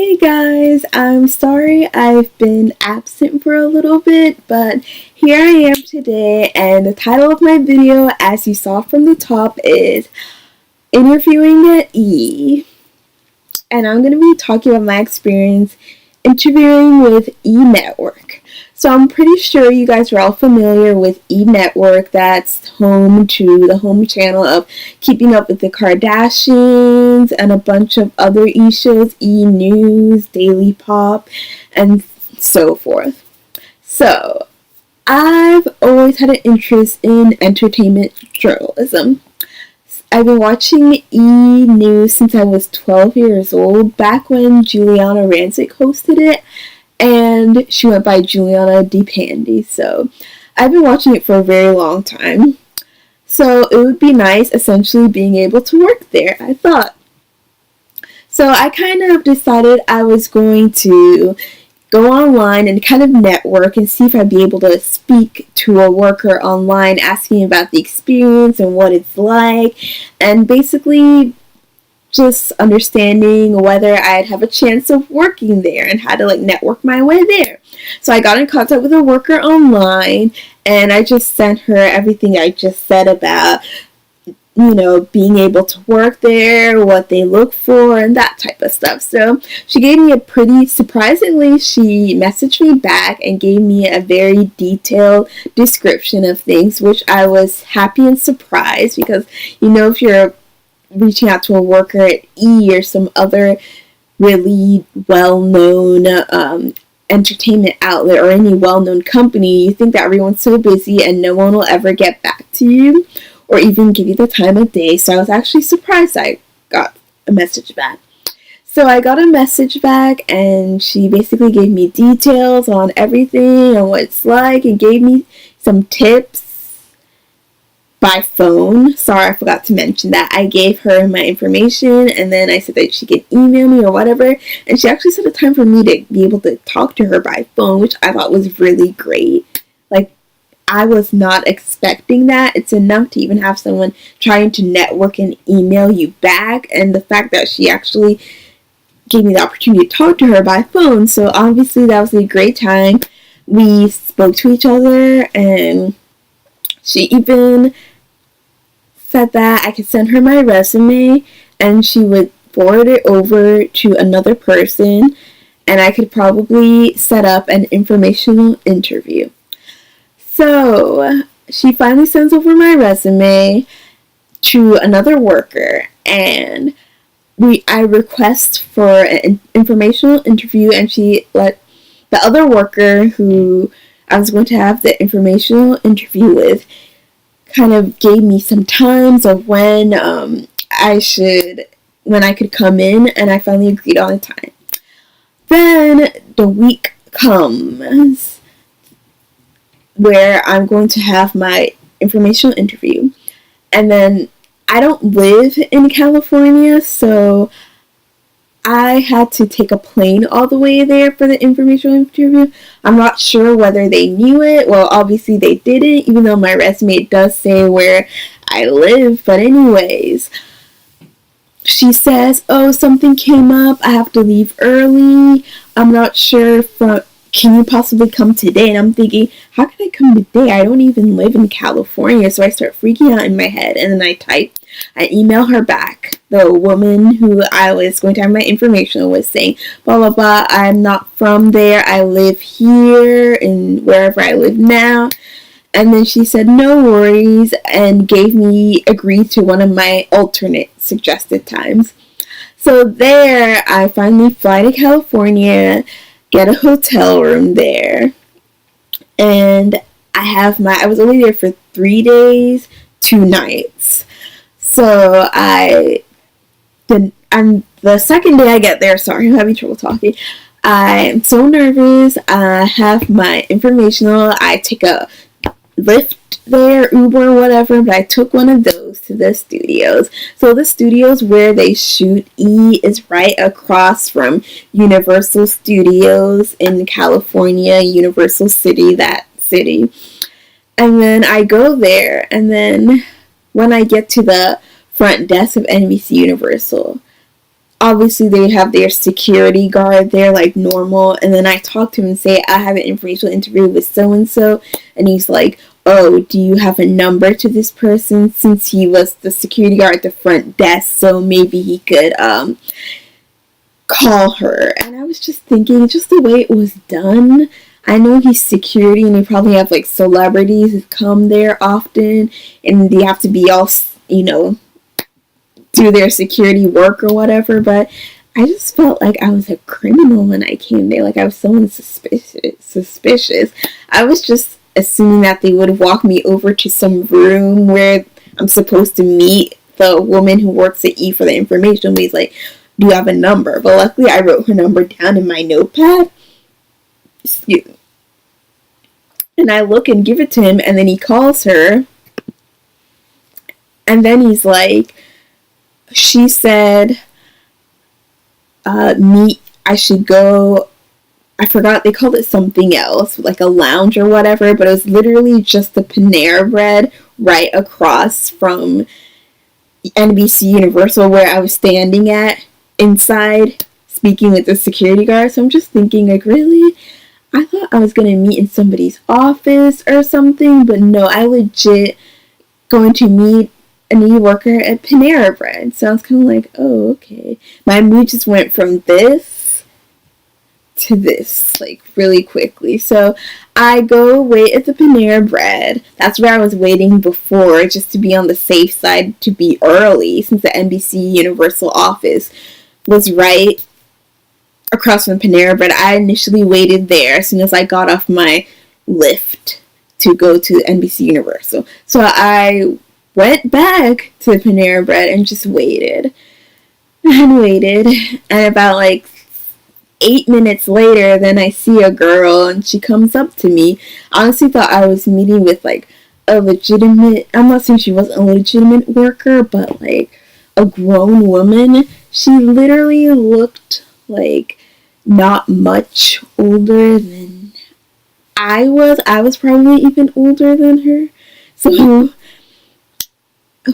Hey guys, I'm sorry I've been absent for a little bit, but here I am today, and the title of my video, as you saw from the top, is Interviewing at E. And I'm going to be talking about my experience interviewing with E Network. So I'm pretty sure you guys are all familiar with E Network. That's home to the home channel of Keeping Up with the Kardashians and a bunch of other E shows, E News, Daily Pop, and so forth. So I've always had an interest in entertainment journalism. I've been watching E! News since I was 12 years old, back when Juliana Rancic hosted it, and she went by Juliana DePandy, so I've been watching it for a very long time. So it would be nice, essentially, being able to work there, I thought. So I kind of decided I was going to go online and kind of network and see if I'd be able to speak to a worker online, asking about the experience and what it's like, and basically just understanding whether I'd have a chance of working there and how to network my way there. So I got in contact with a worker online, and I just sent her everything I just said about being able to work there, what they look for, and that type of stuff. So she gave me surprisingly, she messaged me back and gave me a very detailed description of things, which I was happy and surprised because, if you're reaching out to a worker at E or some other really well-known entertainment outlet or any well-known company, you think that everyone's so busy and no one will ever get back to you or even give you the time of day. So I was actually surprised I got a message back. So I got a message back, and she basically gave me details on everything and what it's like, and gave me some tips by phone. Sorry, I forgot to mention that. I gave her my information, and then I said that she could email me or whatever, and she actually set a time for me to be able to talk to her by phone, which I thought was really great. I was not expecting that. It's enough to even have someone trying to network and email you back, and the fact that she actually gave me the opportunity to talk to her by phone, so obviously that was a great time. We spoke to each other, and she even said that I could send her my resume, and she would forward it over to another person, and I could probably set up an informational interview. So she finally sends over my resume to another worker, and I request for an informational interview, and she let the other worker who I was going to have the informational interview with kind of gave me some times of when I could come in, and I finally agreed on a time. Then the week comes where I'm going to have my informational interview, and then I don't live in California, so I had to take a plane all the way there for the informational interview. I'm not sure whether they knew it. Well, obviously they didn't, even though my resume does say where I live. But anyways, she says, oh, something came up, I have to leave early, I'm not sure can you possibly come today? And I'm thinking, how can I come today? I don't even live in California. So I start freaking out in my head, and then I email her back. The woman who I was going to have my information with, saying, blah, blah, blah, I'm not from there. I live here in wherever I live now. And then she said, no worries, and agreed to one of my alternate suggested times. So there, I finally fly to California, get a hotel room there, and I was only there for 3 days, 2 nights. So the second day I get there, sorry, I'm having trouble talking, I'm so nervous. I have my informational, I take a Lyft there, Uber, whatever, but I took one of those to the studios. So the studios where they shoot E is right across from Universal Studios in California, Universal City, that city. And then I go there, and then when I get to the front desk of NBC Universal, obviously they have their security guard there like normal, and then I talk to him and say I have an informational interview with so and he's like, oh, do you have a number to this person, since he was the security guard at the front desk, so maybe he could call her. And I was just thinking, just the way it was done, I know he's security and they probably have like celebrities who come there often and they have to be all, do their security work or whatever, but I just felt like I was a criminal when I came there. Like I was someone suspicious. I was just assuming that they would walk me over to some room where I'm supposed to meet the woman who works at E for the information. He's like, do you have a number? But luckily I wrote her number down in my notepad. And I look and give it to him, and then he calls her. And then he's like, she said, I should go, I forgot, they called it something else, like a lounge or whatever, but it was literally just the Panera Bread right across from NBC Universal where I was standing at inside speaking with the security guard. So I'm just thinking, like, really? I thought I was going to meet in somebody's office or something, but no, I legit going to meet a new worker at Panera Bread. So I was kind of like, oh, okay. My mood just went from this to this, like, really quickly. So I go wait at the Panera Bread. That's where I was waiting before, just to be on the safe side, to be early, since the NBC Universal office was right across from Panera Bread. I initially waited there as soon as I got off my lift to go to NBC Universal. So I went back to the Panera Bread and just waited. And about like 8 minutes later, then I see a girl and she comes up to me. I honestly thought I was meeting with like a legitimate, I'm not saying she wasn't a legitimate worker, but like a grown woman. She literally looked like not much older than I was. I was probably even older than her. So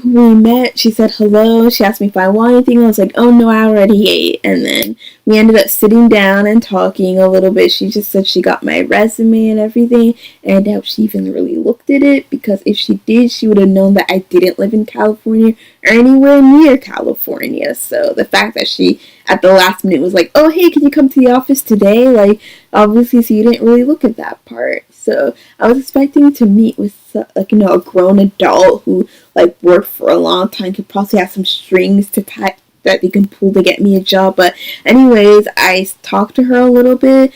we met, she said hello, she asked me if I want anything, I was like, oh no, I already ate, and then we ended up sitting down and talking a little bit. She just said she got my resume and everything, and I doubt she even really looked at it, because if she did, she would have known that I didn't live in California or anywhere near California. So the fact that she at the last minute was like, oh hey, can you come to the office today, like, obviously, so you didn't really look at that part. So I was expecting to meet with like, a grown adult who like worked for a long time, could possibly have some strings to tie that they can pull to get me a job. But anyways, I talked to her a little bit.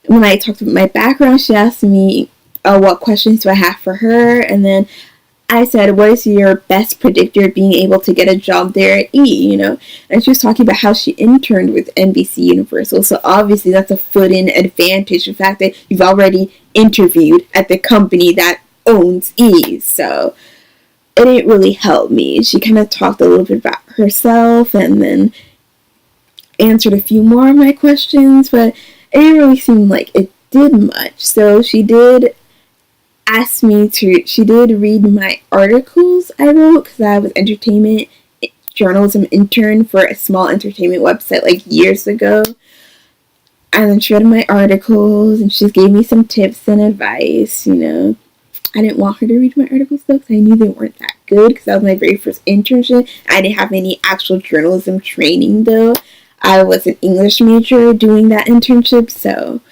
When I talked about my background, she asked me what questions do I have for her, and then I said, what is your best predictor of being able to get a job there at E, And she was talking about how she interned with NBC Universal. So obviously that's a foot-in advantage, the fact that you've already interviewed at the company that owns E. So it didn't really help me. She kind of talked a little bit about herself and then answered a few more of my questions, but it didn't really seem like it did much. So she did asked me to, she did read my articles I wrote, because I was entertainment journalism intern for a small entertainment website like years ago. And then she read my articles and she gave me some tips and advice, I didn't want her to read my articles though, because I knew they weren't that good, because that was my very first internship. I didn't have any actual journalism training though. I was an English major doing that internship, so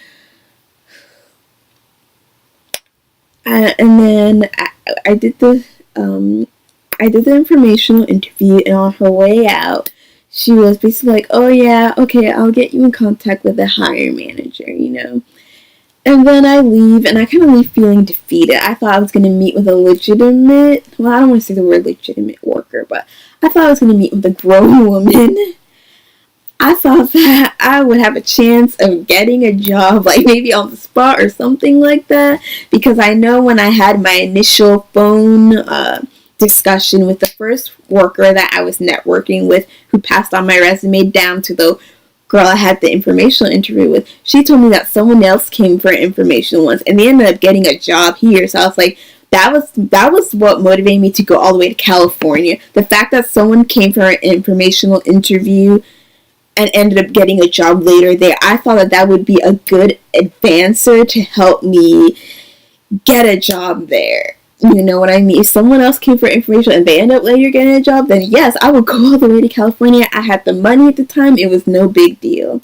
and then I did the informational interview, and on her way out, she was basically like, oh yeah, okay, I'll get you in contact with the hiring manager, And then I leave, and I kind of leave feeling defeated. I thought I was going to meet with a legitimate, well, I don't want to say the word legitimate worker, but I thought I was going to meet with a grown woman. I thought that I would have a chance of getting a job, like maybe on the spot or something like that, because I know when I had my initial phone discussion with the first worker that I was networking with, who passed on my resume down to the girl I had the informational interview with, she told me that someone else came for an informational once, and they ended up getting a job here. So I was like, that was what motivated me to go all the way to California. The fact that someone came for an informational interview and ended up getting a job later there. I thought that that would be a good advancer to help me get a job there. You know what I mean? If someone else came for information and they end up later getting a job, then yes, I would go all the way to California. I had the money at the time. It was no big deal.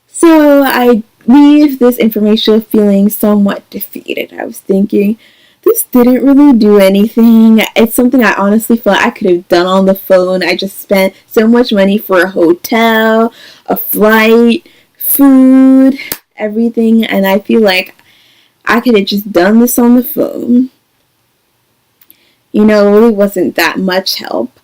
So I leave this information feeling somewhat defeated. I was thinking, this didn't really do anything. It's something I honestly felt I could have done on the phone. I just spent so much money for a hotel, a flight, food, everything, and I feel like I could have just done this on the phone. You know, it really wasn't that much help.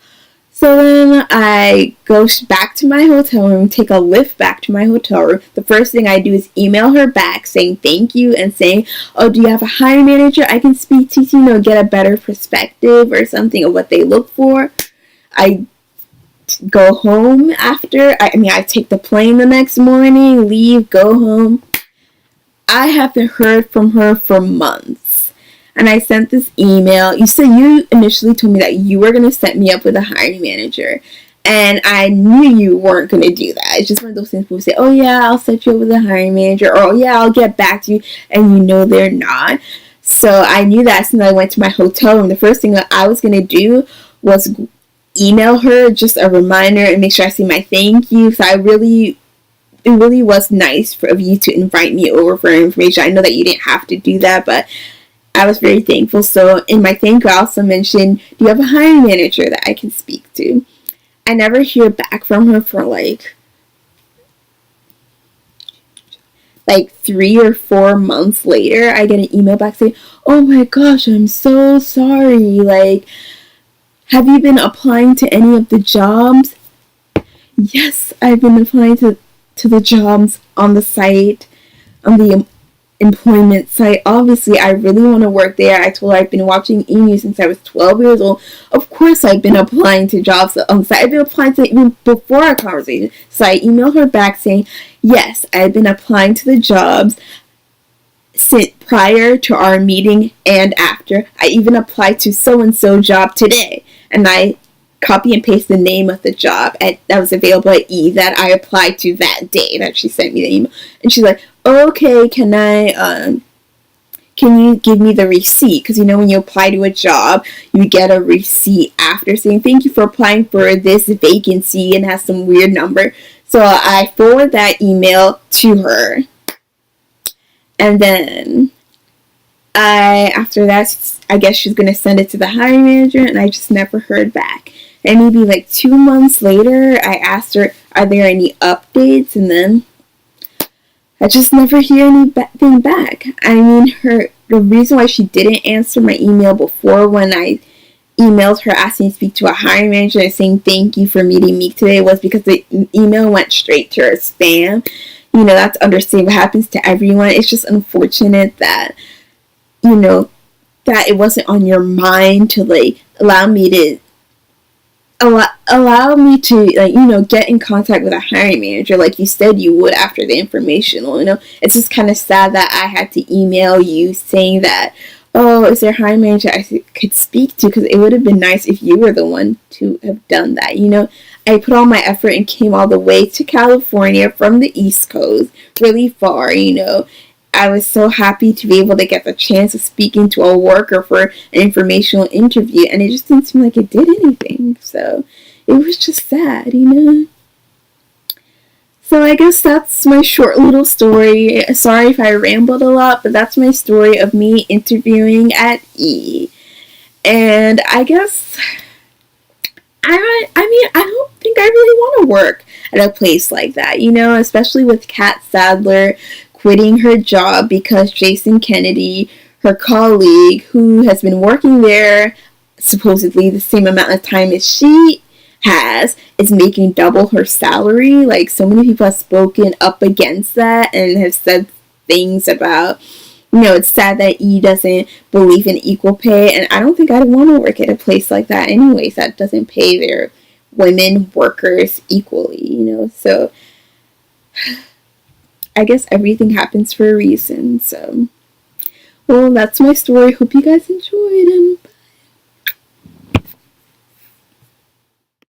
So then I go back to my hotel room, take a lift back to my hotel room. The first thing I do is email her back saying thank you and saying, oh, do you have a hiring manager I can speak to, you know, get a better perspective or something of what they look for. I go home after. I take the plane the next morning, leave, go home. I haven't heard from her for months. And I sent this email. You initially told me that you were going to set me up with a hiring manager. And I knew you weren't going to do that. It's just one of those things people say, oh yeah, I'll set you up with a hiring manager. Or oh yeah, I'll get back to you. And you know they're not. So I knew that since I went to my hotel room. The first thing that I was going to do was email her just a reminder and make sure I see my thank you. So it really was nice of you to invite me over for information. I know that you didn't have to do that, but I was very thankful. So in my thank you, I also mentioned, do you have a hiring manager that I can speak to? I never hear back from her for like 3 or 4 months later. I get an email back saying, oh my gosh, I'm so sorry. Like, have you been applying to any of the jobs? Yes, I've been applying to the jobs on the site, on the employment site. Obviously, I really want to work there. I told her I've been watching E! since I was 12 years old. Of course, I've been applying to jobs on the site. I've been applying to even before our conversation. So I emailed her back saying, yes, I've been applying to the jobs since prior to our meeting and after. I even applied to so-and-so job today. And I copy and paste the name of the job that was available at E! that I applied to that day that she sent me the email. And she's like, okay, can you give me the receipt? Because you know when you apply to a job, you get a receipt after saying thank you for applying for this vacancy and has some weird number. So I forward that email to her. And then after that, I guess she's going to send it to the hiring manager, and I just never heard back. And maybe 2 months later, I asked her, are there any updates? And then I just never hear anything back. I mean, the reason why she didn't answer my email before when I emailed her asking to speak to a hiring manager and saying thank you for meeting me today was because the email went straight to her spam. You know, that's understandable. What happens to everyone. It's just unfortunate that, you know, that it wasn't on your mind to allow me to get in contact with a hiring manager like you said you would after the informational. You know, it's just kind of sad that I had to email you saying that, oh, is there a hiring manager I could speak to? Because it would have been nice if you were the one to have done that. You know, I put all my effort and came all the way to California from the East Coast, really far, you know. I was so happy to be able to get the chance of speaking to a worker for an informational interview, and it just didn't seem like it did anything. So it was just sad, you know. So I guess that's my short little story. Sorry if I rambled a lot, but that's my story of me interviewing at E! And I guess, I don't think I really want to work at a place like that, you know, especially with Kat Sadler quitting her job because Jason Kennedy, her colleague, who has been working there supposedly the same amount of time as she has, is making double her salary. Like, so many people have spoken up against that and have said things about, you know, it's sad that E! doesn't believe in equal pay, and I don't think I'd want to work at a place like that anyways that doesn't pay their women workers equally, you know. So I guess everything happens for a reason. So, well, that's my story. Hope you guys enjoyed, and